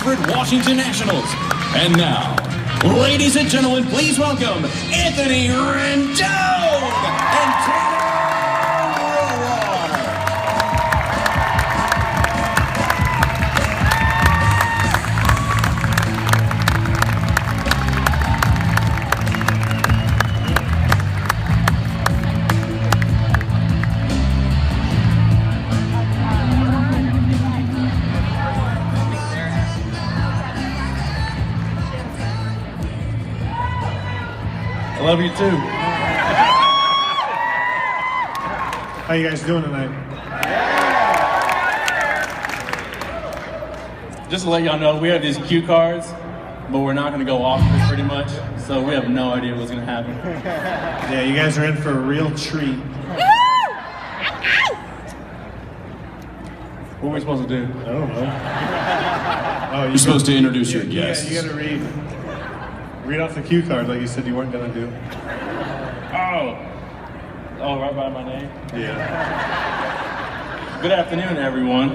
favorite Washington Nationals. And now, ladies and gentlemen, please welcome Anthony Rendon and Tanner Roar. I love you too. How you guys doing tonight? Just to let y'all know, we have these cue cards, but we're not going to go off this pretty much, so we have no idea what's going to happen. Yeah, you guys are in for a real treat. What are we supposed to do? I don't know. Oh, You're supposed to introduce your guests. You gotta read off the cue card like you said you weren't gonna do. Oh, right by my name? Yeah. Good afternoon, everyone.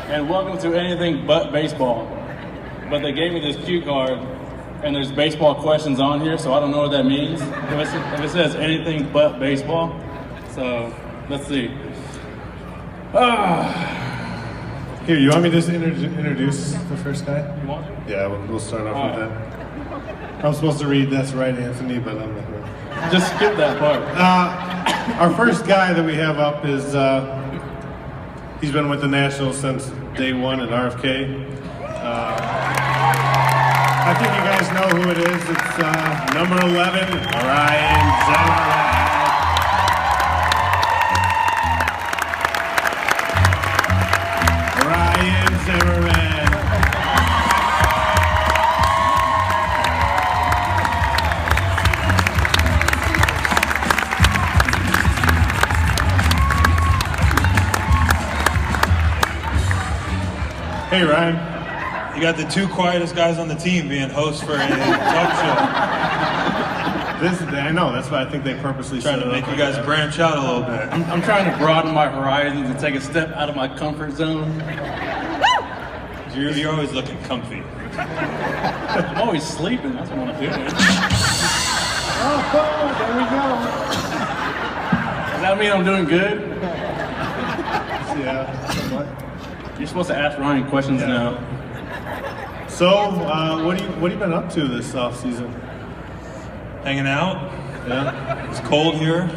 And welcome to Anything But Baseball. But they gave me this cue card, and there's baseball questions on here, so I don't know what that means. If it says anything but baseball, so let's see. Here, you want me to just introduce the first guy? You want to? Yeah, we'll start off with All that. I'm supposed to read "That's Right, Anthony," but I'm not going. Just skip that part. Our first guy that we have up is he's been with the Nationals since day one at RFK. I think you guys know who it is. It's number 11, Ryan Zimmerman. Ryan Zimmerman. Hey, Ryan. You got the two quietest guys on the team being hosts for a talk show. I know, that's why I think they purposely Trying to make you guys branch out a little bit. I'm trying to broaden my horizons and take a step out of my comfort zone. You're always looking comfy. I'm always sleeping, that's what I'm doing. Oh, there we go. Does that mean I'm doing good? Yeah. What? You're supposed to ask Ryan questions now. So, what have you been up to this off season? Hanging out. Yeah. It's cold here.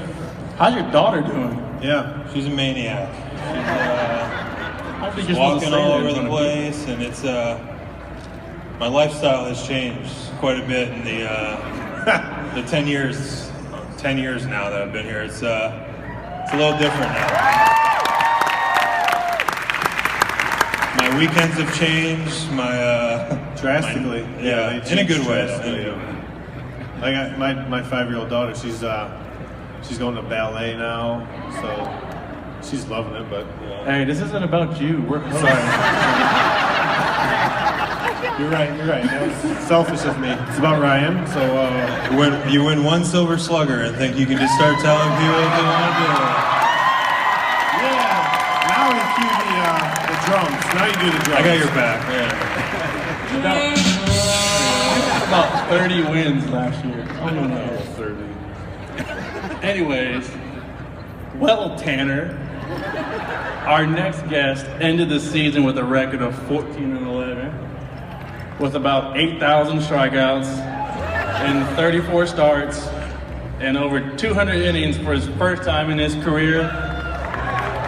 How's your daughter doing? Yeah. She's a maniac. I don't think She's you're supposed to walking say all that over in the front of place, and it's my lifestyle has changed quite a bit in the 10 years now that I've been here. It's a little different now. My weekends have changed. Drastically. Yeah, they in a good changed way. drastically. I got my 5-year-old daughter. She's going to ballet now, so she's loving it. But Hey, this isn't about you. We're sorry. You're right. That was selfish of me. It's about Ryan. So You win one silver slugger and think you can just start telling people what they want to do. yeah. Now we cue the drums. Now you do the drums. I got your back. about 30 wins last year. Oh no, 30. Anyways, well, Tanner, our next guest ended the season with a record of 14-11, with about 8,000 strikeouts and 34 starts and over 200 innings for his first time in his career.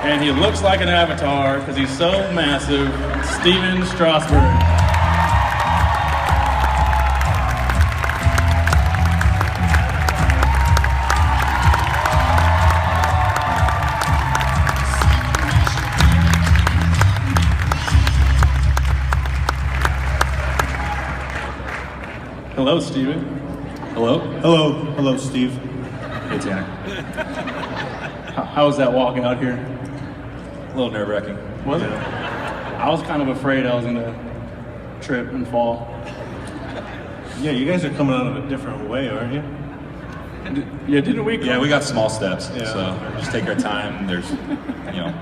And he looks like an avatar because he's so massive. Steven Strasburg. Hello, Steven. Hello? Hello, Steve. Hey, Tanner. How was that walking out here? A little nerve-wracking. Was it? I was kind of afraid I was gonna trip and fall. Yeah, you guys are coming out of a different way, aren't you? Yeah, didn't we? Yeah, we got small steps, Yeah. so just take our time. There's,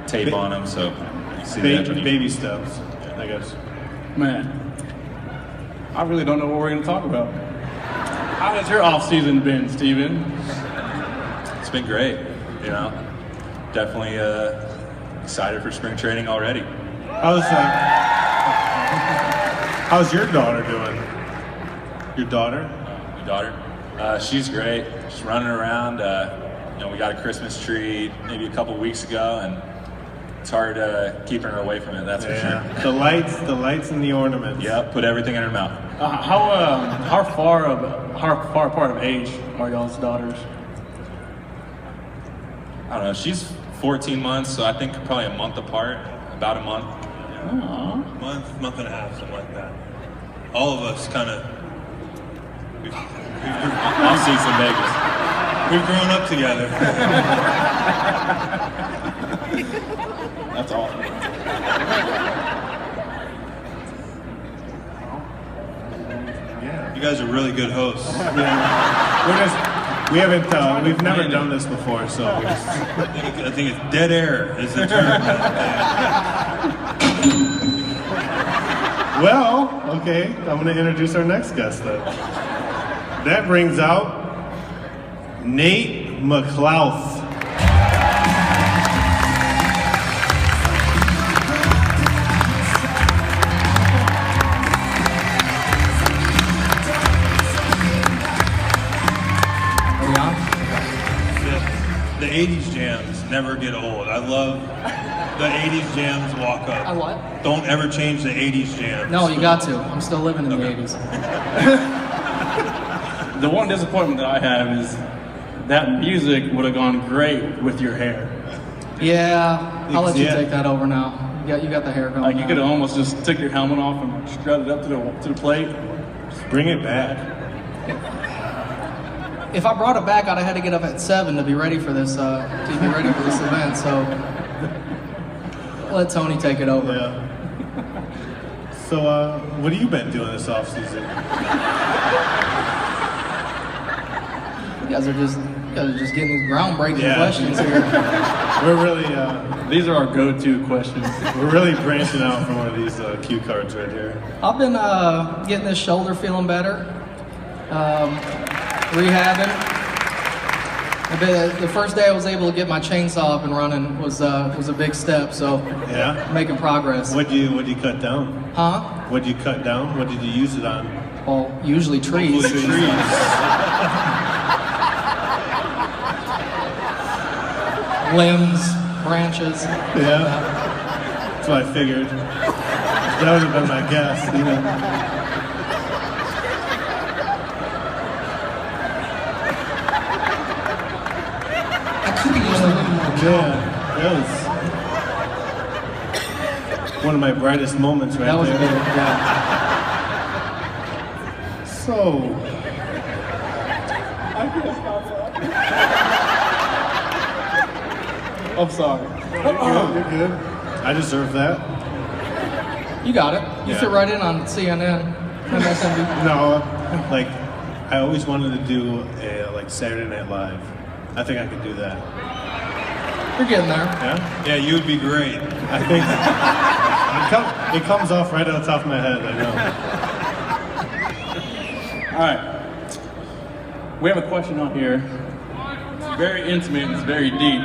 tape on them, so see the end. Baby steps, I guess. Man, I really don't know what we're going to talk about. How has your off season been, Steven? It's been great, you know. Definitely excited for spring training already. How's your daughter doing? Your daughter? My daughter, she's great. She's running around. You know, we got a Christmas tree maybe a couple weeks ago, and it's hard keeping her away from it. That's for sure. The lights, and the ornaments. Yep, put everything in her mouth. How far apart of age are y'all's daughters? I don't know. She's 14 months, so I think probably a month apart. About a month. Aww. Month and a half, something like that. All of us kind of. I'll see some Vegas. We've grown up together. That's awesome. Yeah. You guys are really good hosts. We've never done this before, so we just. I think it's dead air is the term. Well, okay, I'm going to introduce our next guest then. That brings out Nate McLouth. The 80s jams never get old. I love the 80s jams walk up. I what? Don't ever change the 80s jams. No, you got to. I'm still living in the 80s. The one disappointment that I have is that music would have gone great with your hair. Yeah, I'll let you take that over now. You got the hair going. Like you now. could have almost just took your helmet off and strut it up to the plate. Bring it back. If I brought it back, I'd have had to get up at 7 to be ready for this. Event. So let Tony take it over. Yeah. So, what have you been doing this off season? You guys are just getting these groundbreaking questions here. We're really, These are our go-to questions. we're really branching out from one of these cue cards right here. I've been getting this shoulder feeling better. Rehabbing. The first day I was able to get my chainsaw up and running was a big step. So Yeah. making progress. What'd you cut down? Huh? What'd you cut down? What did you use it on? Well, usually trees. Limbs, branches. Yeah. That's what I figured. That would have been my guess, you know. I could have used a little more. Yeah, that was one of my brightest moments right That was there. good. Yeah. So, I'm sorry. you're good. I deserve that. You got it. You Yeah. fit right in on CNN, MSNBC. No, like I always wanted to do a Saturday Night Live. I think I could do that. You're getting there. Yeah, Yeah, you would be great. I think it comes off right on the top of my head. I know. All right. We have a question on here. It's very intimate. It's very deep.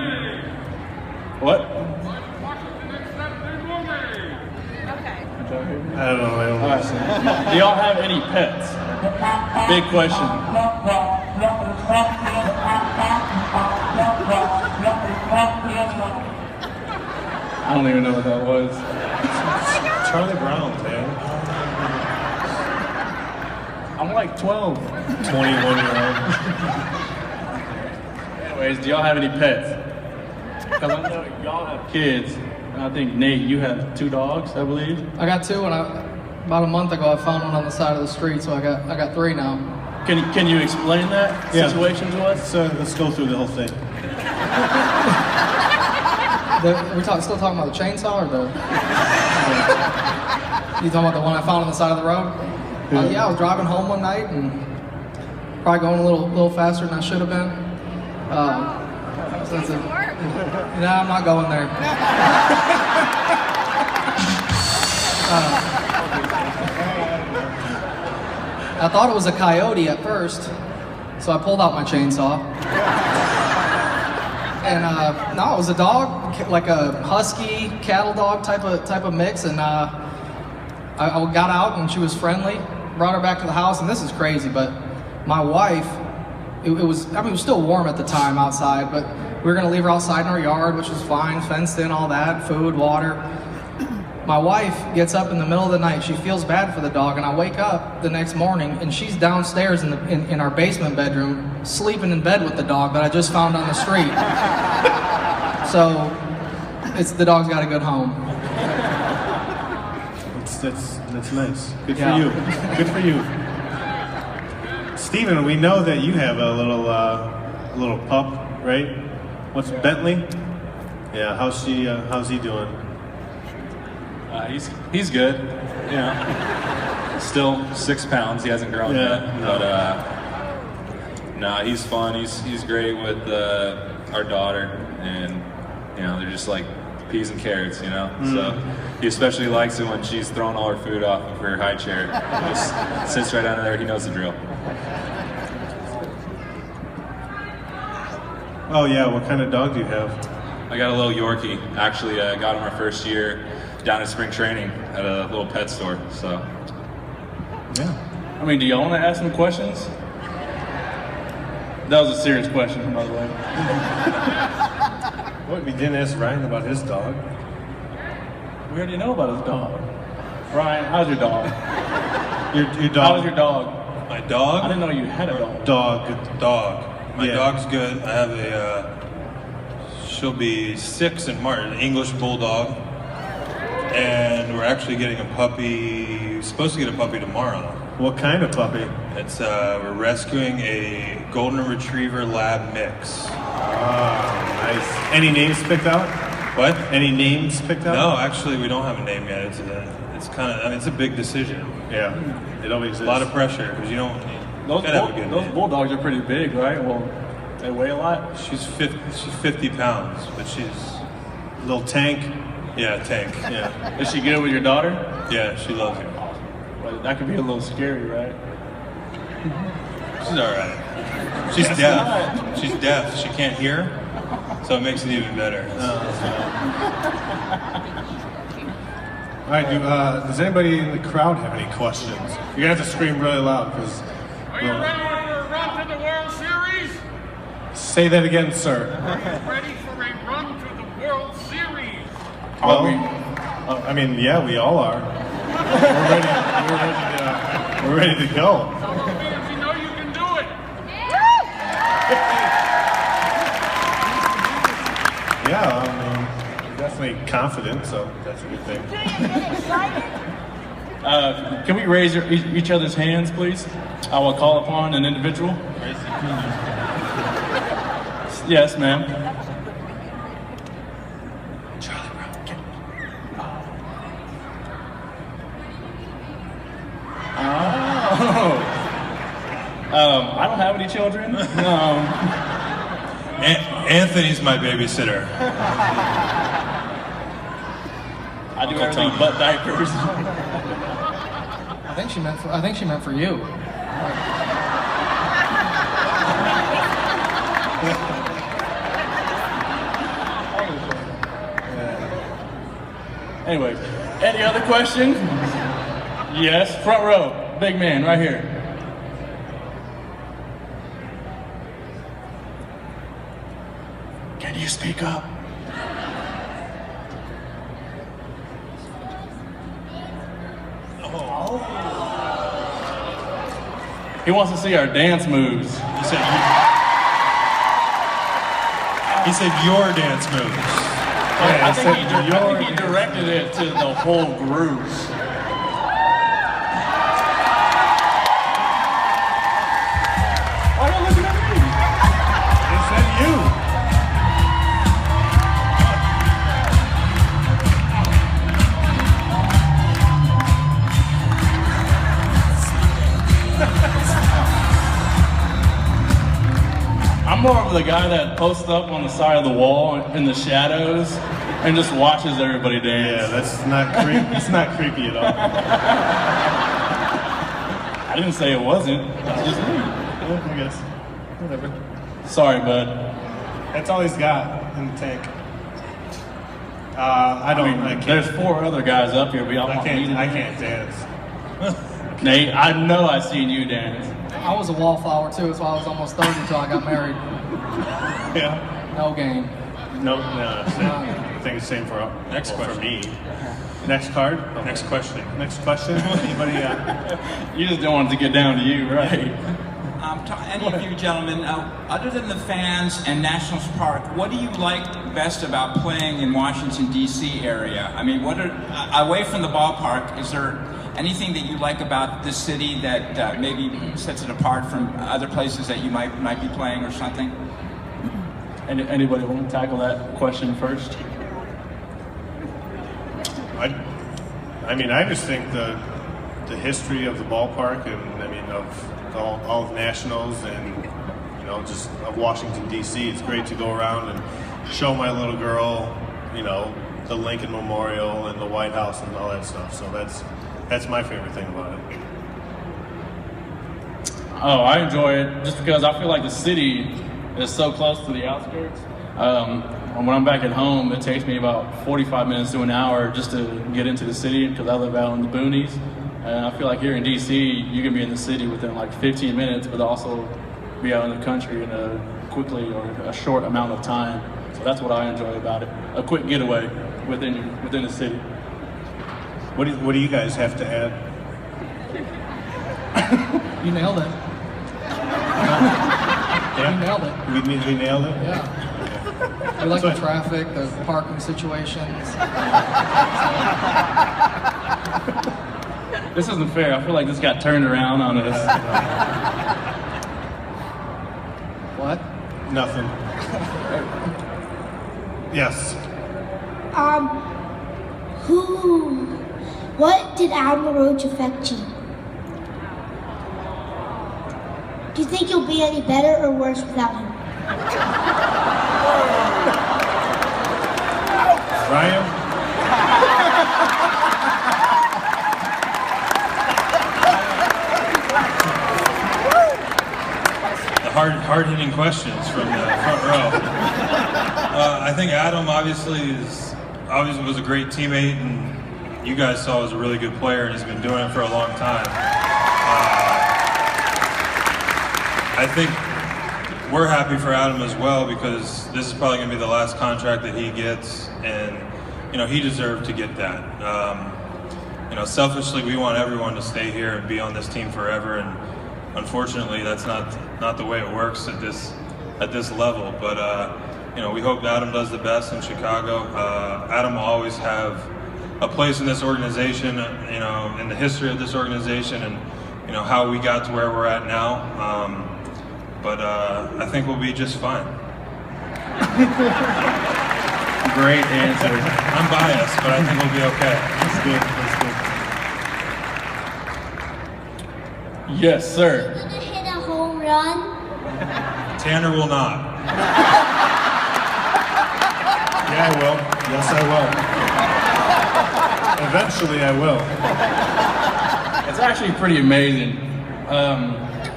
What? I don't know. I don't All right. Do y'all have any pets? Big question. I don't even know what that was. Charlie Brown, man. I'm like 12. 21-year-old. Anyways, do y'all have any pets? Because I know y'all have kids. And I think, Nate, you have 2 dogs, I believe. I got 2, and about a month ago I found one on the side of the street, so I got 3 now. Can you explain that situation to us? So let's go through the whole thing. We're still talking about the chainsaw, or the? You talking about the one I found on the side of the road? Yeah, I was driving home one night and probably going a little faster than I should have been. No, I'm not going there. I thought it was a coyote at first, so I pulled out my chainsaw. And no, it was a dog, like a husky cattle dog type of mix. And I got out and she was friendly. Brought her back to the house, and this is crazy, but my wife, it was still warm at the time outside, but we were gonna leave her outside in our yard, which was fine, fenced in, all that, food, water. My wife gets up in the middle of the night. She feels bad for the dog, and I wake up the next morning, and she's downstairs in our basement bedroom, sleeping in bed with the dog that I just found on the street. So, the dog's got a good home. That's nice. Good for you. Good for you. Steven, we know that you have a little pup, right? What's Bentley? Yeah. How's he doing? He's good, you know. Still 6 pounds. He hasn't grown yet, but he's fun. He's great with our daughter, and you know they're just like peas and carrots, you know. So he especially likes it when she's throwing all her food off of her high chair. He just sits right under there. He knows the drill. Oh yeah, what kind of dog do you have? I got a little Yorkie. Actually, I got him our first year down at spring training at a little pet store. So, yeah. I mean, do y'all want to ask some questions? That was a serious question, by the way. What, we didn't ask Ryan about his dog? We already know about his dog. Ryan, how's your dog? Your dog? How's your dog? My dog? I didn't know you had a dog. Dog. My Yeah. dog's good. I have she'll be 6 in March, an English bulldog. And we're actually getting a puppy, supposed to get a puppy tomorrow. What kind of puppy? It's, we're rescuing a golden retriever lab mix. Oh, nice. Any names picked out? What? Any names picked out? No, actually we don't have a name yet. It's kind of, I mean, it's a big decision. Yeah, it always is. A lot of pressure, because you don't, Those gotta have a good name. bulldogs are pretty big, right? Well, they weigh a lot. She's 50 pounds, but she's, Little tank. yeah, tank. Yeah. Is she good with your daughter? Yeah, she loves it. Well, that could be a little scary, right? She's all right. She's deaf. She's deaf. She can't hear, so it makes it even better. All right, does anybody in the crowd have any questions? You're gonna have to scream really loud, because... Are you ready for a run to the World Series? Say that again, sir. Are you ready for a run to the World Series? Well, I mean, yeah, we all are. We're ready to go. Tell the fans you know you can do it. Yeah, I mean, definitely confident, so that's a good thing. Can we raise each other's hands, please? I will call upon an individual. Yes, ma'am. Charlie Brown. I don't have any children. Anthony's my babysitter. I do everything but diapers. I think she meant for you. Anyway, any other questions? Yes, front row, big man, right here. Can you speak up? He wants to see our dance moves. He said your dance moves. I think he directed it to the whole group. Why are you looking at me? He said you. I'm more of the guy that posts up on the side of the wall in the shadows and just watches everybody dance. Yeah, that's not creepy. It's not creepy at all. I didn't say it wasn't. It's just me. Yeah, I guess. Whatever. Sorry, bud. That's all he's got in the tank. I can't. There's 4 other guys up here, but y'all I want me to can't dance. Nate, I know I seen you dance. I was a wallflower too, so I was almost 30 until I got married. Yeah. No game. No. I think it's the same for Next for question. me. Next card. Next question. Next question. Anybody? You just don't want it to get down to you, right? Any of you gentlemen, other than the fans and National Park, what do you like best about playing in Washington, D.C. area? I mean, away from the ballpark, is there anything that you like about this city that maybe sets it apart from other places that you might be playing or something? Anybody want to tackle that question first? I just think the history of the ballpark, and of all of Nationals, and just of Washington D.C. It's great to go around and show my little girl, the Lincoln Memorial and the White House and all that stuff. So that's my favorite thing about it. Oh, I enjoy it just because I feel like the city is so close to the outskirts. When I'm back at home, it takes me about 45 minutes to an hour just to get into the city because I live out in the boonies. And I feel like here in DC, you can be in the city within like 15 minutes, but also be out in the country in a short amount of time. So that's what I enjoy about it. A quick getaway within the city. What do you guys have to add? You nailed it. Yeah? You nailed it. We nailed it? Yeah. We like the traffic, the parking situations. This isn't fair. I feel like this got turned around on us. What? Nothing. Yes. What did Adam LaRoche affect you? Do you think you'll be any better or worse without him? Ryan? The hard-hitting questions from the front row. I think Adam obviously was a great teammate, and you guys saw was a really good player, and he's been doing it for a long time. I think we're happy for Adam as well because this is probably going to be the last contract that he gets, and he deserved to get that. Selfishly, we want everyone to stay here and be on this team forever, and unfortunately, that's not the way it works at this level. But we hope Adam does the best in Chicago. Adam will always have a place in this organization, in the history of this organization, and how we got to where we're at now. But I think we'll be just fine. Great answer. I'm biased, but I think we'll be okay. That's good. Yes, sir. Are you gonna hit a home run? Tanner will not. Yeah, I will. Yes, I will. Eventually, I will. It's actually pretty amazing.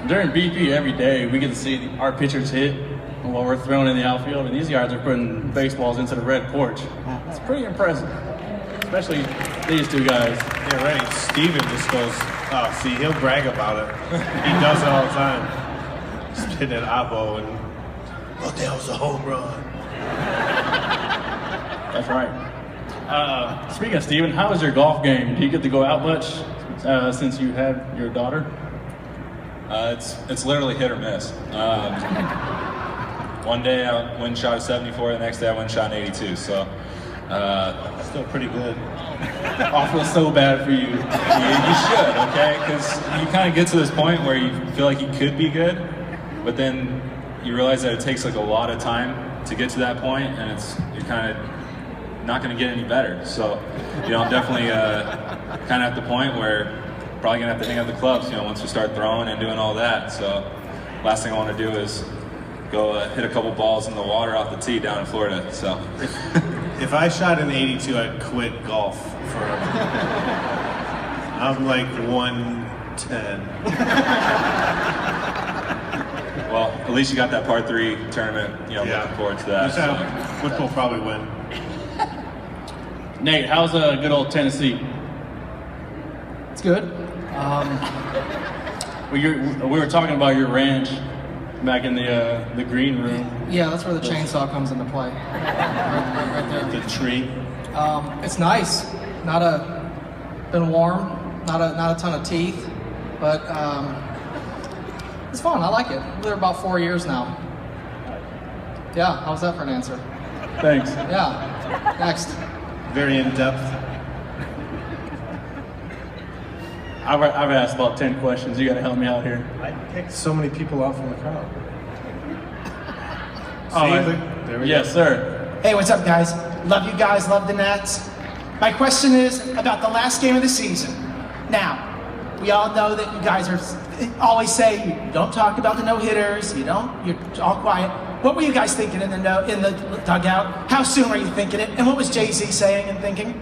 During BP every day, we get to see our pitchers hit while we're throwing in the outfield, and these guys are putting baseballs into the red porch. It's pretty impressive, especially these two guys. Yeah, right. Steven just goes, see, he'll brag about it. He does it all the time. Just hitting an abo and, what the hell's a home run? That's right. Speaking of Steven, how was your golf game? Do you get to go out much since you had your daughter? It's literally hit or miss. One day I went and shot a 74, the next day I went and shot an 82. So Still pretty good. I feel so bad for you. you should, okay? Because you kind of get to this point where you feel like you could be good, but then you realize that it takes like a lot of time to get to that point, and you're kind of not going to get any better. So, I'm definitely kind of at the point where probably gonna have to hang up the clubs, once we start throwing and doing all that. So, last thing I want to do is go hit a couple balls in the water off the tee down in Florida. So If I shot an 82, I'd quit golf forever. I'm like 110. well, at least you got that par 3 tournament. Looking forward to that. Which will probably win. Nate, how's good old Tennessee? It's good. We were talking about your ranch back in the green room. Yeah, that's where the chainsaw comes into play. Right there. The tree. It's nice. Been warm. Not a ton of teeth, but it's fun. I like it. I've been there about 4 years now. Yeah, how's that for an answer? Thanks. Yeah. Next. Very in-depth. I've asked about 10 questions. You got to help me out here. I picked so many people out from the crowd. There we go. Sir. Hey, what's up, guys? Love you guys, love the Nats. My question is about the last game of the season. Now, we all know that you guys always say you don't talk about the no-hitters, you're all quiet. What were you guys thinking in the dugout? How soon were you thinking it? And what was Jay-Z saying and thinking?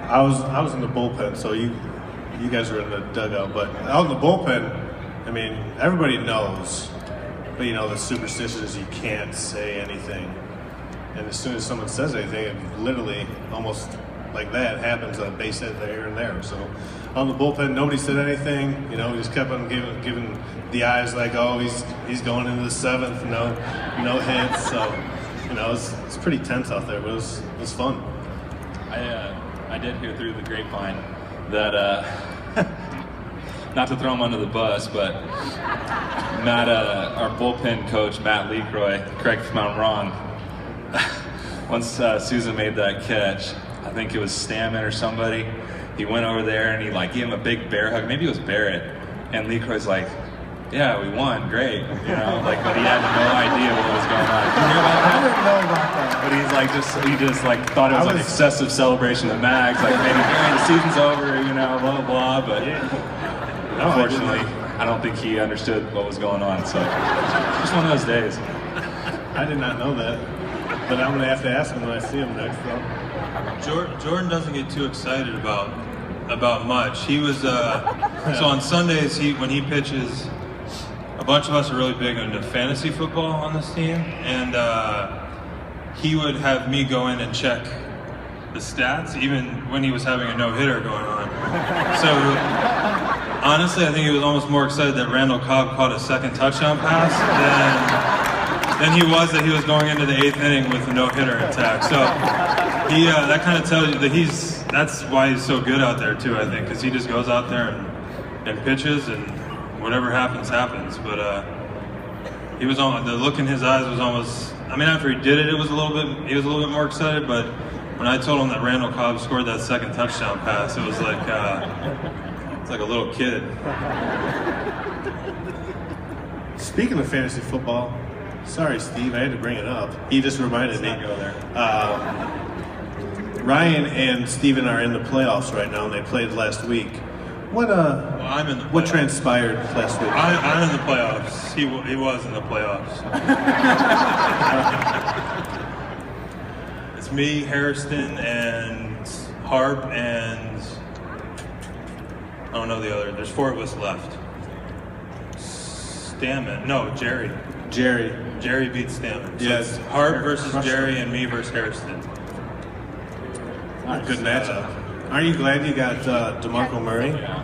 I was in the bullpen, so you guys were in the dugout. But out in the bullpen, I mean, everybody knows. But the superstition is you can't say anything. And as soon as someone says anything, it literally almost like that happens a base hit there and there. So on the bullpen, nobody said anything. We just kept on giving the eyes like, oh, he's going into the 7th, no hits. So it's pretty tense out there, but it was fun. I did hear through the grapevine that, not to throw him under the bus, but Matt, our bullpen coach, Matt Leacroy, correct me if I'm wrong, once Susan made that catch, I think it was Stammen or somebody, he went over there and he gave him a big bear hug, maybe it was Barrett, and Leacroy's like, yeah, we won, great, but he had no idea what was going on. Did you hear about that? I didn't know about that. But he just thought it was an excessive celebration of Max, maybe the season's over, blah blah blah. But unfortunately, I don't think he understood what was going on. So just one of those days. I did not know that, but I'm gonna have to ask him when I see him next. Jordan doesn't get too excited about much. He was so on Sundays when he pitches. A bunch of us are really big into fantasy football on this team, and he would have me go in and check the stats, even when he was having a no-hitter going on. So honestly, I think he was almost more excited that Randall Cobb caught a second touchdown pass than he was that he was going into the 8th inning with a no-hitter attack. So that kind of tells you that that's why he's so good out there too, I think, because he just goes out there and pitches and whatever happens, happens. But he was the look in his eyes was almost. I mean, after he did it, he was a little bit more excited. But when I told him that Randall Cobb scored that second touchdown pass, it was like it's like a little kid. Speaking of fantasy football, sorry, Steve, I had to bring it up. He just reminded me. Go there. Ryan and Steven are in the playoffs right now, and they played last week. I'm in the playoffs. What transpired last week? I'm in the playoffs. He was in the playoffs. It's me, Harrison, and Harp, and I don't know the other. There's 4 of us left. Stammen. No, Jerry. Jerry beats Stammen. So Yes. it's Harp versus Jerry and me versus Harrison. Good matchup. Aren't you glad you got DeMarco Murray? Yeah.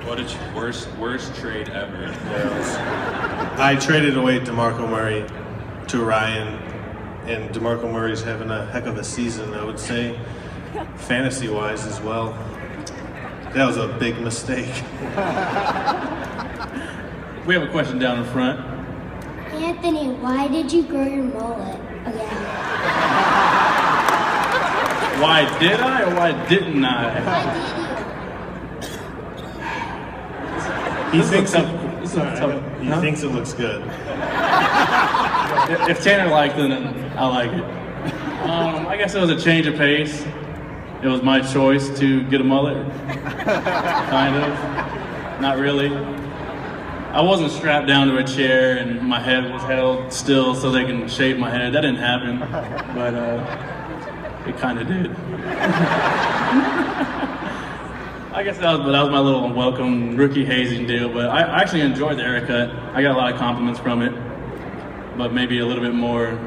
What a worst trade ever. I traded away DeMarco Murray to Ryan, and DeMarco Murray's having a heck of a season, I would say, fantasy-wise as well. That was a big mistake. We have a question down in front. Anthony, why did you grow your mullet again? Why did I or why didn't I? Why did you? He thinks it looks good. If Tanner liked it, then I like it. I guess it was a change of pace. It was my choice to get a mullet. Kind of. Not really. I wasn't strapped down to a chair and my head was held still so they can shave my head. That didn't happen, but it kind of did. I guess that was my little welcome rookie hazing deal, but I actually enjoyed the haircut. I got a lot of compliments from it, but maybe a little bit more,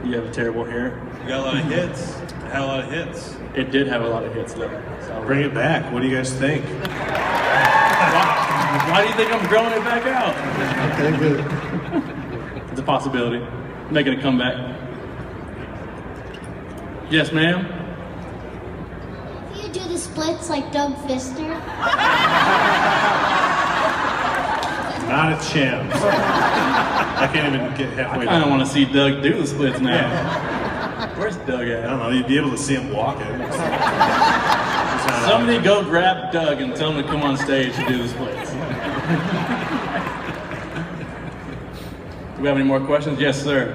you have terrible hair. You got a lot of hits. It had a lot of hits. It did have a lot of hits though. So. Bring it back. What do you guys think? Why do you think I'm growing it back out? It's a possibility. Making a comeback. Yes, ma'am? Do you do the splits like Doug Fister? Not a chance. I can't even get halfway. I kind of want to see Doug do the splits now. Where's Doug at? I don't know. You'd be able to see him walking. Somebody go grab Doug and tell him to come on stage to do the splits. Do we have any more questions? Yes, sir.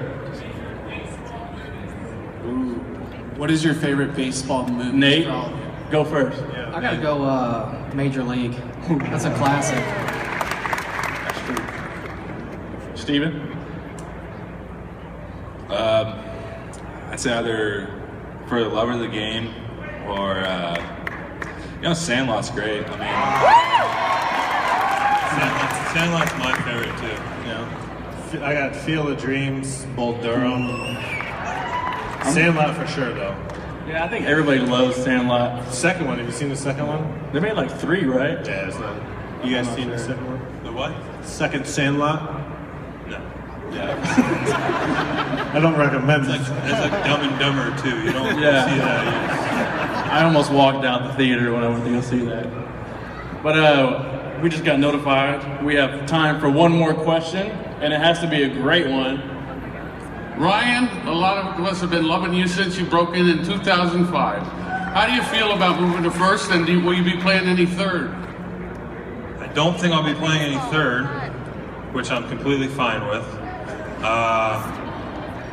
Ooh. What is your favorite baseball movie? Nate, go first. I gotta go Major League. That's a classic. That's true. Steven? I'd say either For the Love of the Game or, Sandlot's great. I mean, Sandlot's my favorite too. I got Field of Dreams, Bull Durham. Sandlot for sure, though. Yeah, I think everybody loves Sandlot. Second one, have you seen the second one? They made like 3, right? Yeah, it's not. You guys seen the second one? The what? Second Sandlot? No. Yeah. I don't recommend it. It's like Dumb and Dumber too. You don't see that. I almost walked out the theater when I went to go see that. But we just got notified. We have time for one more question, and it has to be a great one. Ryan, a lot of us have been loving you since you broke in 2005. How do you feel about moving to first, and will you be playing any third? I don't think I'll be playing any third, which I'm completely fine with.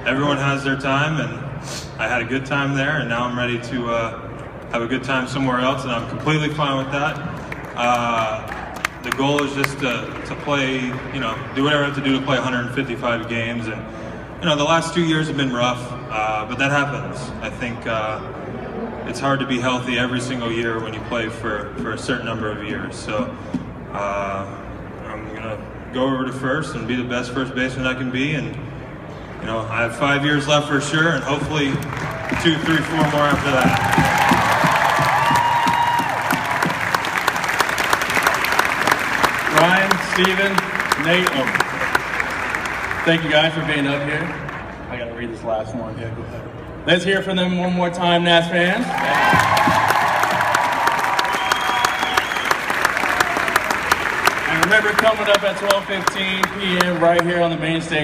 Everyone has their time, and I had a good time there, and now I'm ready to have a good time somewhere else, and I'm completely fine with that. The goal is just to play, do whatever I have to do to play 155 games, and the last 2 years have been rough, but that happens. I think it's hard to be healthy every single year when you play for a certain number of years. So I'm gonna go over to first and be the best first baseman I can be, and I have 5 years left for sure, and hopefully 2, 3, 4 more after that. Ryan, Steven, Nate, thank you guys for being up here. I gotta read this last one. Yeah, go ahead. Let's hear from them one more time, Nats fans. And remember, coming up at 12:15 p.m. right here on the main stage.